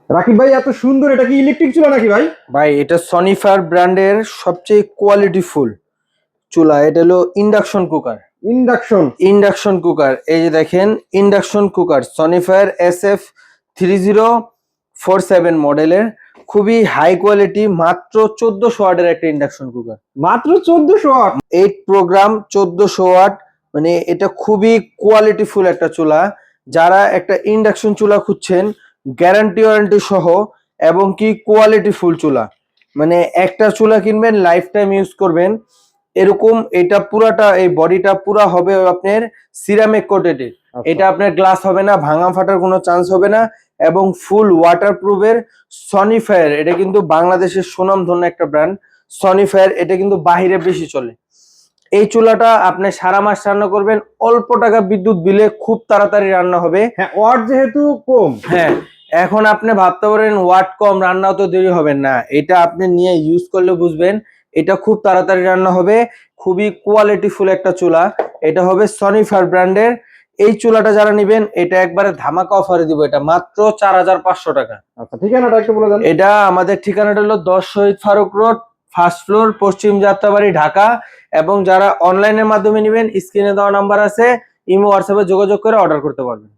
রাকিব ভাই, এত সুন্দর, এটা কি ইলেকট্রিক চুলা নাকি ভাই? ভাই এটা সনিফার ব্র্যান্ডের সবচেয়ে কোয়ালিটিফুল চুলা। এটা হলো induction cooker. Induction. Induction cooker, এই যে দেখেন ইন্ডাকশন কুকার সনিফার SF3047 মডেলের, খুবই হাই কোয়ালিটি, মাত্র 1400 ওয়াটের একটা ইন্ডাকশন কুকার। মাত্র 1400 ওয়াট? 8 প্রোগ্রাম 1400 ওয়াট, মানে এটা খুবই কোয়ালিটিফুল একটা চুলা। যারা একটা ইন্ডাকশন চুলা খুঁজছেন গ্যারান্টি ওয়ারেন্টি সহ এবং কি কোয়ালিটিফুল চুলা, মানে একটা চুলা কিনবেন লাইফ টাইম ইউজ করবেন এরকম। এটা পুরাটা, এই বডিটা পুরা হবে আপনার সিরামিক কোটেড। এটা আপনার গ্লাস হবে না, ভাঙা ফাটার কোনো চান্স হবে না, এবং ফুল ওয়াটারপ্রুফের সনিফায়ার। এটা কিন্তু বাংলাদেশের সুনামধন্য একটা ব্র্যান্ড সনিফায়ার, এটা কিন্তু বাহিরে বেশি চলে। এই চুলাটা আপনি সারা মাস রান্না করবেন, অল্প টাকা বিদ্যুৎ বিলে খুব তাড়াতাড়ি রান্না হবে। হ্যাঁ, ওয়াট যেহেতু কম। হ্যাঁ, এখন আপনি ভাবতে পারেন ওয়াট কম, রান্নাও তো দেরি হবে না। এটা আপনি নিয়ে ইউজ করলে বুঝবেন এটা খুব তাড়াতাড়ি রান্না হবে। খুবই কোয়ালিটিফুল একটা চুলা। এটা হবে সনিফার ব্র্যান্ডের। এই চুলাটা যারা নেবেন এটা একবারে ধামাকা অফারে দিব, এটা মাত্র 4500 টাকা। আচ্ছা, ঠিকানাটা একটু বলে দেন। এটা আমাদের ঠিকানাটা হলো 10 শহীদ ফারুক রোড, ফার্স্ট ফ্লোর, পশ্চিম যাত্রাবাড়ি, ঢাকা। এবং যারা অনলাইনের মাধ্যমে নেবেন স্ক্রিনে দেওয়া নাম্বার আছে, ইমো হোয়াটসঅ্যাপে যোগাযোগ করে অর্ডার করতে পারবেন।